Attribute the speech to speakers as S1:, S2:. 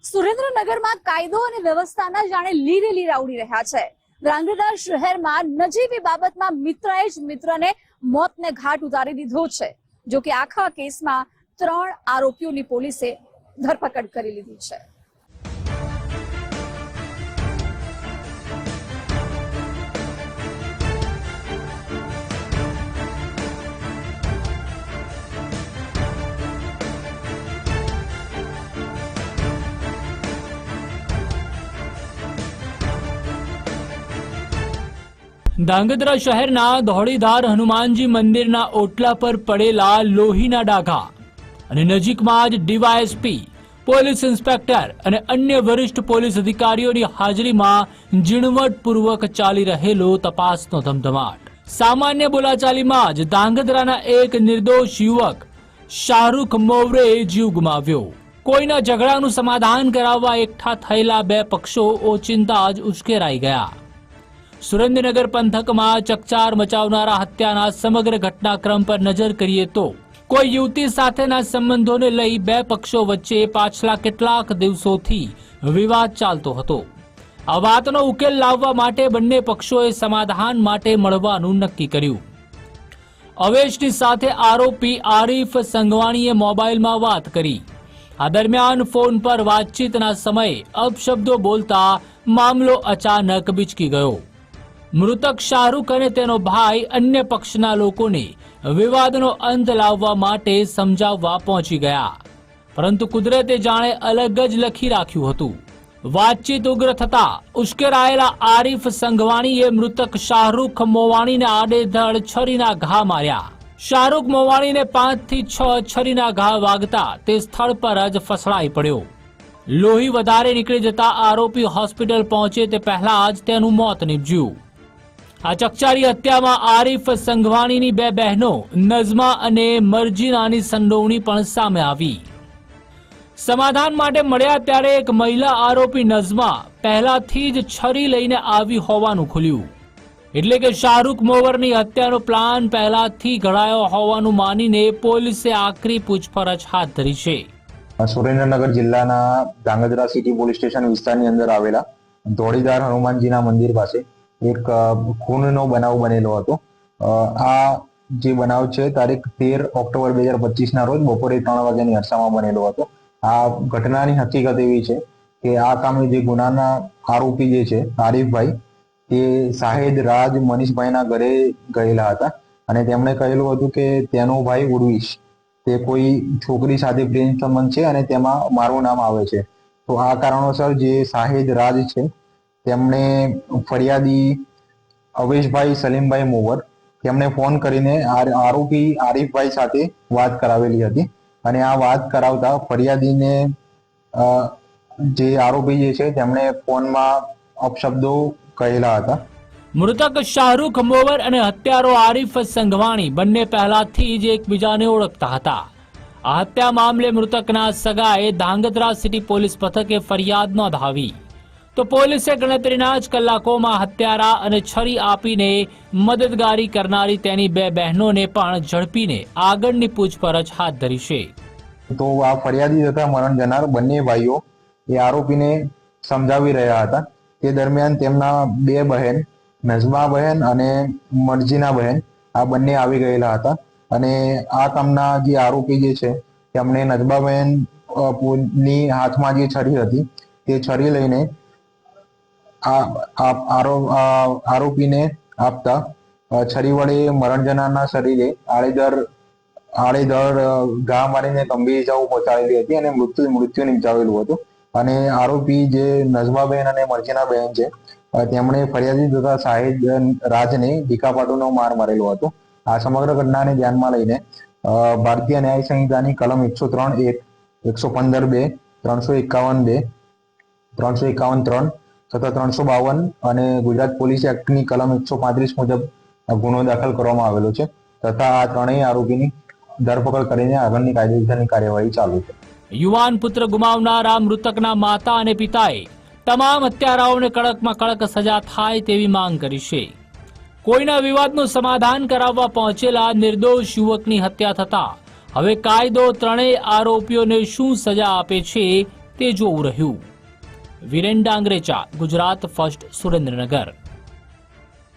S1: સુરેન્દ્રનગરમાં કાયદો અને વ્યવસ્થાના જાણે લીરે લીરા ઉડી રહ્યા છે। ધ્રાંગધ્રા શહેરમાં નજીવી બાબતમાં મિત્રએ જ મિત્રને મોતને ઘાટ ઉતારી દીધો છે। જો કે આખા કેસમાં 3 આરોપીઓની પોલીસે ધરપકડ કરી લીધી છે।
S2: ધ્રાંગધ્રા શહેરના ધોળીધાર હનુમાનજી મંદિરના ઓટલા પર પડેલા લોહીના ડાઘા અને નજીકમાં જ ડીવાયએસપી, પોલીસ ઇન્સ્પેક્ટર અને અન્ય વરિષ્ઠ પોલીસ અધિકારીઓની હાજરીમાં ઝીણવટપૂર્વક ચાલી રહેલો તપાસનો ધમધમાટ। સામાન્ય બોલાચાલીમાં જ ધ્રાંગધ્રાના એક નિર્દોષ યુવક શાહરૂખ મોવરેએ જીવ ગુમાવ્યો। કોઈના ઝઘડાનું સમાધાન કરાવવા એકઠા થયેલા બે પક્ષો ઓચિંતા જ ઉશ્કેરાઈ ગયા। સુરેન્દ્રનગર પંથકમાં ચકચાર મચાવનારા હત્યાના સમગ્ર ઘટનાક્રમ પર નજર કરીએ તો કોઈ યુવતી સાથેના સંબંધોને લઈ બે પક્ષો વચ્ચે પાછલા કેટલાક દિવસોથી વિવાદ ચાલતો હતો। આ વાતનો ઉકેલ લાવવા માટે બંને પક્ષોએ સમાધાન માટે મળવાનું નક્કી કર્યું। અવેશની સાથે આરોપી આરીફ સંઘવાણીએ મોબાઈલમાં વાત કરી। આ દરમિયાન ફોન પર વાતચીતના સમયે અપશબ્દો બોલતા મામલો અચાનક બીચકી ગયો। મૃતક શાહરૂખ અને તેનો ભાઈ અન્ય પક્ષના લોકોને વિવાદનો અંત લાવવા માટે સમજાવવા પહોંચી ગયા, પરંતુ કુદરતે જાણે અલગ જ લખી રાખ્યું હતું। વાતચીત ઉગ્ર થતા ઉશ્કેરાયેલા આરીફ સંઘવાણીએ મૃતક શાહરૂખ મોવાણીને આડેધડ છરીના ઘા માર્યા। શાહરૂખ મોવાણીને 5 થી 6 છરીના ઘા વાગતા તે સ્થળ પર જ ફસડાઈ પડ્યો। લોહી વધારે નીકળી જતા આરોપી હોસ્પિટલ પહોંચે તે પહેલા જ તેનું મોત નીપજ્યું। આ ચકચારી હત્યામાં આરીફ સંઘવાણીની બે બહેનો નઝમા અને મર્જીનાની સંડોવણી પણ સામે આવી। સમાધાન માટે મળ્યા ત્યારે એક મહિલા આરોપી નઝમા પહેલાથી જ છરી લઈને આવી હોવાનું ખુલ્યું, એટલે કે શાહરૂખ મોવરની હત્યાનો પ્લાન પહેલાથી ઘડાયો હોવાનું માનીને પોલીસે આકરી પૂછપરછ હાથ ધરી છે।
S3: સુરેન્દ્રનગર જિલ્લાના ધ્રાંગધ્રા સિટી પોલીસ સ્ટેશન વિસ્તારની અંદર આવેલા ધોળીધાર હનુમાનજીના મંદિર પાસે એક ખૂનનો બનાવ બનેલો હતો। આ જે બનાવ છે તારીખ 13 ઓક્ટોબર 2025 ના રોજ બપોરે 3 વાગ્યાની અરસામાં બનેલો હતો। આ ઘટનાની હકીકત એવી છે કે આ કામે જે ગુનાના આરોપી જે છે આરીફભાઈ, તે શાહિદ રાજ મનીષભાઈના ઘરે ગયેલા હતા અને તેમણે કહેલું હતું કે તેનો ભાઈ ઉર્વિશ તે કોઈ છોકરી સાથે પ્રેમ સંબંધ છે અને તેમાં મારું નામ આવે છે। તો આ કારણોસર જે શાહિદ રાજ છે તેમણે ફરિયાદી અવેશભાઈ સલીમભાઈ મોવર તેમણે ફોન કરીને આરોપી આરીફભાઈ સાથે વાત કરાવેલી હતી અને આ વાત કરાવતા ફરિયાદીને જે આરોપી જે છે તેમણે ફોનમાં અપશબ્દો કહેલા હતા।
S2: મૃતક શાહરૂખ મોવર અને હત્યારો આરીફ સંઘવાણી બંને પહેલાથી જ એકબીજાને ઓળખતા હતા। આ હત્યા મામલે મૃતકના સગાએ ધ્રાંગધ્રા સિટી પોલીસ મથકે ફરિયાદ નોંધાવી તો પોલીસે ગણતરીના જ કલાકોમાં હત્યારા અને છરી આપીને મદદગારી કરનારી તેની બે બહેનોને પણ ઝડપીને આગળની પૂછપરછ હાથ ધરી છે।
S3: તો આ ફરિયાદી તથા મરણ જનાર બંને ભાઈઓ એ આરોપીને સમજાવી રહ્યા હતા। તે દરમિયાન તેમના બે બહેન નઝમા બહેન અને મર્જીના બહેન આ બંને આવી ગયેલા હતા અને આ કામના જે આરોપી જે છે તેમણે નઝમા બહેન ની હાથમાં જે છરી હતી તે છરી લઈને આરોપીને આપતા છરી વડે મરણ જનારના શરીરે આડેધડ ઘા મારીને ગંભીર ઇજાઓ પહોંચાડેલી હતી અને મૃત્યુ નિપજાવેલું હતું। અને આરોપી જે નઝમાબેન અને મર્જીના બહેન છે તેમણે ફરિયાદી તથા શાહિદ રાજને ડીકાપાટુનો માર મારેલો હતો। આ સમગ્ર ઘટનાને ધ્યાનમાં લઈને ભારતીય ન્યાય સંહિતાની કલમ 103(1), 115(2), 351(2), 351(3) તથા 352 અને ગુજરાત પોલીસ એક્ટની કલમ 135 મુજબ ગુનો દાખલ કરવામાં આવેલો છે તથા આ ત્રણેય આરોપીની ધરપકડ કરીને આગળની કાયદેસરની કાર્યવાહી ચાલુ છે।
S2: યુવાન પુત્ર ગુમાવનારા મૃતકના માતા અને પિતાએ તમામ હત્યારાઓને કડકમાં કડક સજા થાય તેવી માંગ કરી છે। કોઈના વિવાદનું સમાધાન કરાવવા પહોંચેલા નિર્દોષ યુવકની હત્યા થતા હવે કાયદો ત્રણેય આરોપીઓને શું સજા આપે છે તે જોવું રહ્યું. વિરેન ડાંગરેચા, ગુજરાત ફર્સ્ટ, સુરેન્દ્રનગર.